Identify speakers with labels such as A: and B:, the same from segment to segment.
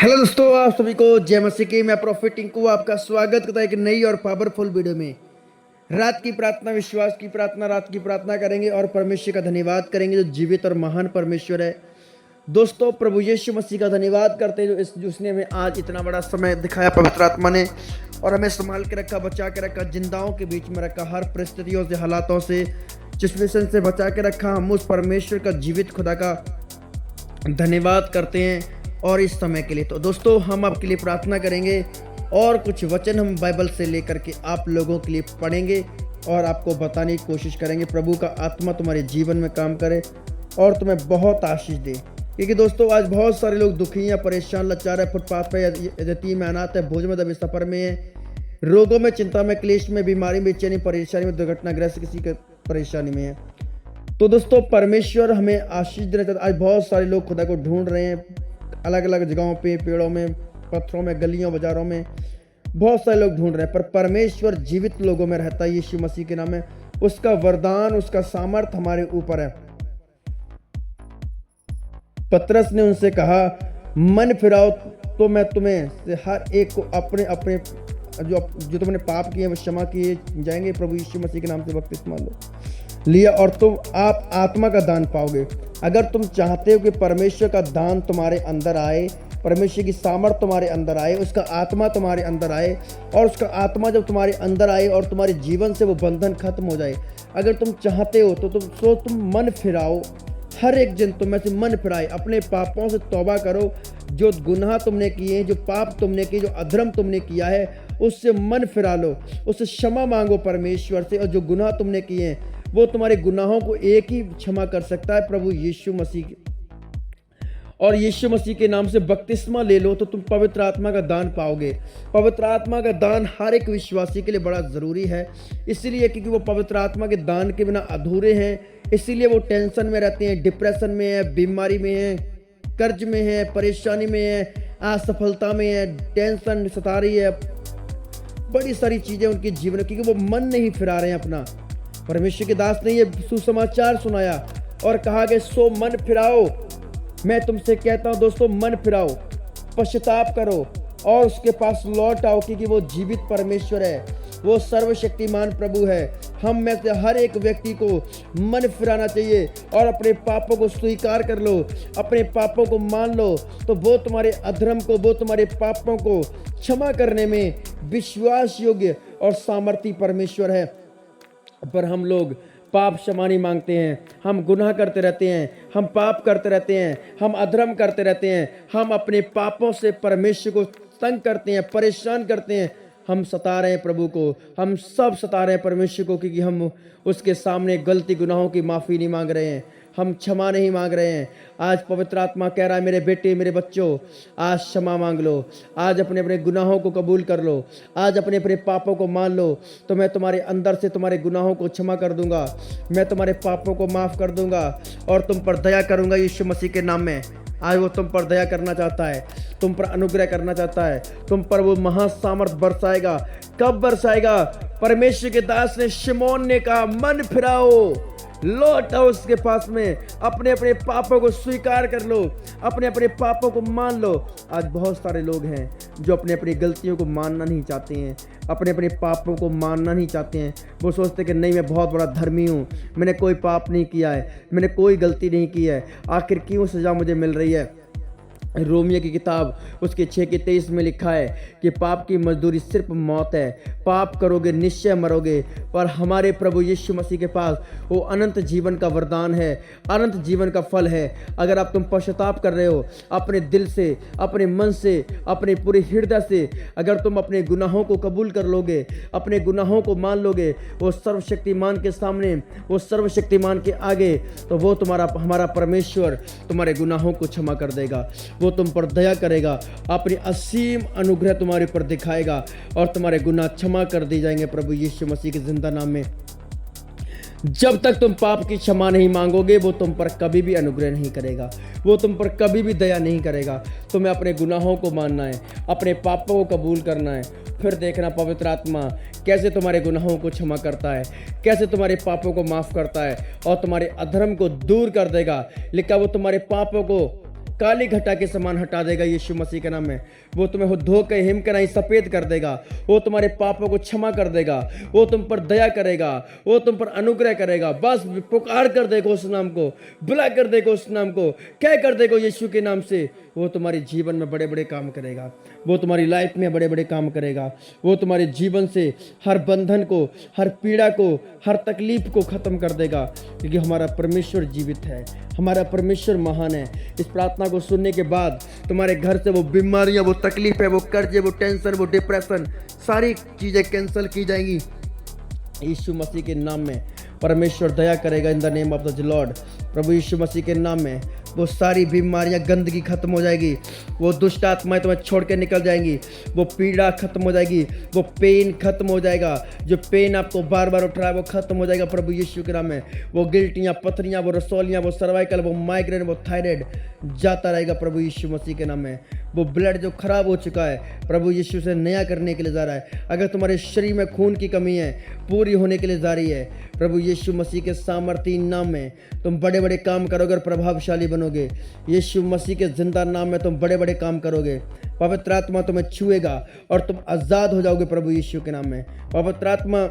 A: Hello दोस्तों, आप सभी को जय मसीह की। मैं प्रॉफिट टिंकू आपका स्वागत करता है एक नई और पावरफुल वीडियो में। रात की प्रार्थना, विश्वास की प्रार्थना, रात की प्रार्थना करेंगे और परमेश्वर का धन्यवाद करेंगे जो जीवित और महान परमेश्वर है। दोस्तों, प्रभु यीशु मसीह का धन्यवाद करते हैं जो उसने हमें आज इतना बड़ा समय दिखाया, पवित्र आत्मा ने, और हमें संभाल के रखा, बचा के रखा, जिंदाओं के बीच में रखा, हर परिस्थितियों से, हालातों से, सिचुएशन से बचा के रखा। हम उस परमेश्वर का, जीवित खुदा का धन्यवाद करते हैं और इस समय के लिए। तो दोस्तों, हम आपके लिए प्रार्थना करेंगे और कुछ वचन हम बाइबल से लेकर के आप लोगों के लिए पढ़ेंगे और आपको बताने की कोशिश करेंगे। प्रभु का आत्मा तुम्हारे जीवन में काम करे और तुम्हें बहुत आशीष दे, क्योंकि दोस्तों आज बहुत सारे लोग दुखी हैं, परेशान, लाचार है, फुटपाथ पे, यतीम, अनाथ है, भोज में दबे सफर में है, रोगों में, चिंता में, क्लेश में, बीमारी में, बेचैनी, परेशानी में, दुर्घटनाग्रस्त किसी के परेशानी में है। तो दोस्तों, परमेश्वर हमें आशीष देना चाहता है। आज बहुत सारे लोग खुदा को ढूंढ रहे हैं, अलग अलग जगहों पे, पेड़ों में, पत्थरों में, गलियों, बाजारों में बहुत सारे लोग ढूंढ रहे हैं, पर परमेश्वर जीवित लोगों में रहता है। यीशु मसीह के नाम में उसका वरदान, उसका सामर्थ हमारे ऊपर है। पतरस ने उनसे कहा, मन फिराओ तो मैं तुम्हें से हर एक को अपने अपने जो तुमने पाप किए वो क्षमा किए जाएंगे। प्रभु यीशु मसीह के नाम से बपतिस्मा लो लिया और तुम आप आत्मा का दान पाओगे। अगर तुम चाहते हो कि परमेश्वर का दान तुम्हारे अंदर आए, परमेश्वर की सामर्थ तुम्हारे अंदर आए, उसका आत्मा तुम्हारे अंदर आए, और उसका आत्मा जब तुम्हारे अंदर आए और तुम्हारे जीवन से वो बंधन खत्म हो जाए, अगर तुम चाहते हो तो तुम मन फिराओ। हर एक जन तुम में से मन फिराए, अपने पापों से तौबा करो। जो गुनाह तुमने किए, जो पाप तुमने किए, जो अधर्म तुमने किया है, उससे मन फिरा लो, उससे क्षमा मांगो परमेश्वर से। और जो गुनाह तुमने किए हैं वो तुम्हारे गुनाहों को एक ही क्षमा कर सकता है, प्रभु यीशु मसीह। और यीशु मसीह के नाम से बपतिस्मा ले लो तो तुम पवित्र आत्मा का दान पाओगे। पवित्र आत्मा का दान हर एक विश्वासी के लिए बड़ा ज़रूरी है, इसलिए क्योंकि वो पवित्र आत्मा के दान के बिना अधूरे हैं। इसीलिए वो टेंशन में रहते हैं, डिप्रेशन में है, बीमारी में है, कर्ज में है, परेशानी में है, असफलता में है, टेंशन सता रही है, बड़ी सारी चीज़ें उनके जीवन में, क्योंकि वो मन नहीं फिरा रहे हैं अपना। परमेश्वर के दास ने ये सुसमाचार सुनाया और कहा कि सो मन फिराओ। मैं तुमसे कहता हूं दोस्तों, मन फिराओ, पश्चाताप करो और उसके पास लौट आओ, क्योंकि वो जीवित परमेश्वर है, वो सर्वशक्तिमान प्रभु है। हम में से हर एक व्यक्ति को मन फिराना चाहिए और अपने पापों को स्वीकार कर लो, अपने पापों को मान लो, तो वो तुम्हारे अधर्म को, वो तुम्हारे पापों को क्षमा करने में विश्वास योग्य और सामर्थी परमेश्वर है। पर हम लोग पाप क्षमा नहीं मांगते हैं, हम गुनाह करते रहते हैं, हम पाप करते रहते हैं, हम अधर्म करते रहते हैं, हम अपने पापों से परमेश्वर को तंग करते हैं, परेशान करते हैं। हम सता रहे हैं प्रभु को, हम सब सता रहे हैं परमेश्वर को, क्योंकि हम उसके सामने गलती गुनाहों की माफ़ी नहीं मांग रहे हैं, हम क्षमा नहीं मांग रहे हैं। आज पवित्र आत्मा कह रहा है, मेरे बेटे, मेरे बच्चों, आज क्षमा मांग लो, आज अपने अपने गुनाहों को कबूल कर लो, आज अपने अपने पापों को मान लो, तो मैं तुम्हारे अंदर से तुम्हारे गुनाहों को क्षमा कर दूंगा, मैं तुम्हारे पापों को माफ़ कर दूंगा और तुम पर दया करूंगा यीशु मसीह के नाम में। आज वो तुम पर दया करना चाहता है, तुम पर अनुग्रह करना चाहता है, तुम पर वो महासामर्थ बरसाएगा। कब बरसाएगा? परमेश्वर के दास ने, शिमोन ने कहा, मन फिराओ, लौट आओ उसके पास में, अपने अपने पापों को स्वीकार कर लो, अपने अपने पापों को मान लो। आज बहुत सारे लोग हैं जो अपने अपनी गलतियों को मानना नहीं चाहते हैं, अपने अपने पापों को मानना नहीं चाहते हैं। वो सोचते कि नहीं, मैं बहुत बड़ा धर्मी हूँ, मैंने कोई पाप नहीं किया है, मैंने कोई गलती नहीं की है, आखिर क्यों सज़ा मुझे मिल रही है। रोमियो की किताब उसके 6:23 में लिखा है कि पाप की मजदूरी सिर्फ मौत है, पाप करोगे निश्चय मरोगे, पर हमारे प्रभु यीशु मसीह के पास वो अनंत जीवन का वरदान है, अनंत जीवन का फल है। अगर आप तुम पश्चाताप कर रहे हो अपने दिल से, अपने मन से, अपने पूरे हृदय से, अगर तुम अपने गुनाहों को कबूल कर लोगे, अपने गुनाहों को मान लोगे, वो सर्वशक्तिमान के सामने, वो सर्वशक्तिमान के आगे, तो वो हमारा परमेश्वर तुम्हारे गुनाहों को क्षमा कर देगा, वो तुम पर दया करेगा, अपनी असीम अनुग्रह तुम्हारे ऊपर दिखाएगा और तुम्हारे गुनाह क्षमा कर दिए जाएंगे प्रभु यीशु मसीह के जिंदा नाम में। जब तक तुम पाप की क्षमा नहीं मांगोगे, वो तुम पर कभी भी अनुग्रह नहीं करेगा, वो तुम पर कभी भी दया नहीं करेगा। तुम्हें अपने गुनाहों को मानना है, अपने पापों को कबूल करना है, फिर देखना पवित्र आत्मा कैसे तुम्हारे गुनाहों को क्षमा करता है, कैसे तुम्हारे पापों को माफ़ करता है और तुम्हारे अधर्म को दूर कर देगा। लिखा वो तुम्हारे पापों को काली घटा के समान हटा देगा यीशु मसीह के नाम में। वो तुम्हें धो के हिम के नहीं सफेद कर देगा। वो तुम्हारे पापों को क्षमा कर देगा। वो तुम पर दया करेगा। वो तुम पर अनुग्रह करेगा। बस पुकार कर देगा उस नाम को, बुला कर देगा उस नाम को, क्या कर देगा यीशु के नाम से। वो तुम्हारे जीवन में बड़े बड़े काम करेगा। वो तुम्हारी लाइफ में बड़े बड़े काम करेगा। वो तुम्हारे जीवन से हर बंधन को, हर पीड़ा को, हर तकलीफ को खत्म कर देगा, क्योंकि हमारा परमेश्वर जीवित है, हमारा परमेश्वर महान है। इस प्रार्थना को सुनने के बाद तुम्हारे घर से वो बीमारियां, वो तकलीफ है, वो कर्ज, वो टेंशन, वो डिप्रेशन, सारी चीजें कैंसिल की जाएंगी यीशु मसीह के नाम में। परमेश्वर दया करेगा in the name of the lord. प्रभु यीशु मसीह के नाम में वो सारी बीमारियां, गंदगी खत्म हो जाएगी। वो दुष्ट आत्माएं तुम्हें छोड़ के निकल जाएंगी। वो पीड़ा खत्म हो जाएगी। वो पेन खत्म हो जाएगा। जो पेन आपको बार बार उठ रहा है वो खत्म हो जाएगा प्रभु यीशु के नाम में। वो गिल्टियाँ, पथरियाँ, वो रसौलियाँ, वो सर्वाइकल, वो माइग्रेन, वो थायराइड जाता रहेगा प्रभु यीशु मसीह के नाम में। वो ब्लड जो खराब हो चुका है प्रभु यीशु से नया करने के लिए जा रहा है। अगर तुम्हारे शरीर में खून की कमी है, पूरी होने के लिए जा रही है प्रभु यीशु मसीह के सामर्थ्य नाम में। तुम बड़े बड़े काम करोगे और प्रभावशाली बनोगे। यीशु मसीह के जिंदा नाम में तुम बड़े बड़े काम करोगे। पवित्र आत्मा तुम्हें छुएगा और तुम आजाद हो जाओगे प्रभु यीशु के नाम में। पवित्र आत्मा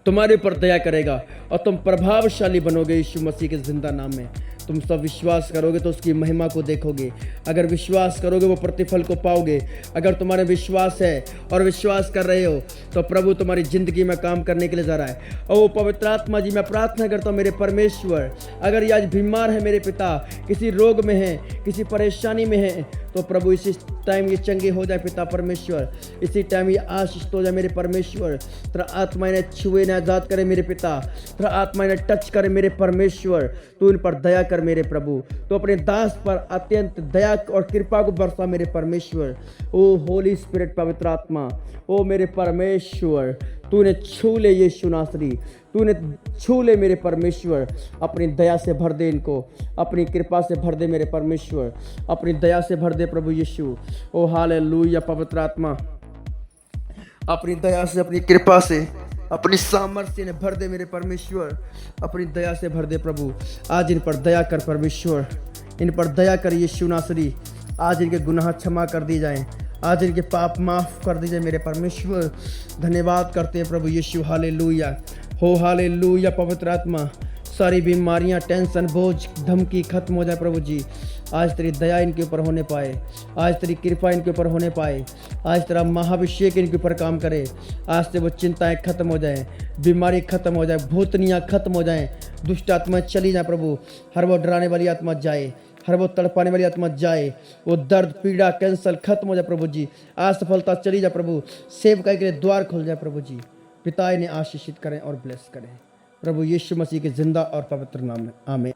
A: तुम्हारे ऊपर दया करेगा और तुम प्रभावशाली बनोगे यीशु मसीह के जिंदा नाम में। तुम सब विश्वास करोगे तो उसकी महिमा को देखोगे। अगर विश्वास करोगे वो प्रतिफल को पाओगे। अगर तुम्हारे विश्वास है और विश्वास कर रहे हो तो प्रभु तुम्हारी जिंदगी में काम करने के लिए जा रहा है। और वो पवित्र आत्मा जी, मैं प्रार्थना करता हूँ मेरे परमेश्वर, अगर ये आज बीमार है मेरे पिता, किसी रोग में है, किसी परेशानी में है, तो प्रभु इसी टाइम ये चंगे हो जाए पिता परमेश्वर। इसी टाइम ये आशीष हो जाए मेरे परमेश्वर। तेरा आत्मा इन्हें छुए, इन्हें आजाद करे मेरे पिता। तेरा आत्मा इन्हें टच करे मेरे परमेश्वर। तू इन पर दया कर मेरे प्रभु। तो अपने दास पर अत्यंत दया और कृपा को बरसा मेरे परमेश्वर। ओ होली स्पिरिट, पवित्र आत्मा, ओ मेरे परमेश्वर, तूने छू ले यीशु नासरी, तूने छू ले मेरे परमेश्वर। अपनी दया से भर दे इनको, अपनी कृपा से भर दे मेरे परमेश्वर, अपनी दया से भर दे प्रभु यीशु। ओ हालेलुया। पवित्र आत्मा अपनी दया से, अपनी कृपा से, अपनी सामर्थ्य ने भर दे मेरे परमेश्वर। अपनी दया से भर दे प्रभु। आज इन पर दया कर परमेश्वर, इन पर दया कर यीशु नासरी। आज इनके गुनाह क्षमा कर दी जाएं, आज इनके पाप माफ कर दीजिए मेरे परमेश्वर। धन्यवाद करते हैं प्रभु यीशु। हालेलुया, हो हालेलुया। पवित्र आत्मा सारी बीमारियां, टेंशन, बोझ, धमकी खत्म हो जाए प्रभु जी। आज तेरी दया इनके ऊपर होने पाए, आज तेरी कृपा इनके ऊपर होने पाए, आज तेरा महाभिषेक इनके ऊपर काम करे। आज से वो चिंताएं खत्म हो जाएं, बीमारी खत्म हो जाए, भूतनियाँ खत्म हो जाएं, दुष्ट आत्मा चली जाए प्रभु। हर वो डराने वाली आत्मा जाए, हर वो तड़पाने वाली आत्मा जाए, वो दर्द, पीड़ा, कैंसर खत्म हो जाए प्रभु जी। आज सफलता चली जाए प्रभु। सेवकाई के लिए द्वार खुल जाए प्रभु जी। पिता इन्हें आशीषित करें और ब्लेस करें प्रभु यीशु मसीह के जिंदा और पवित्र नाम में, आमीन।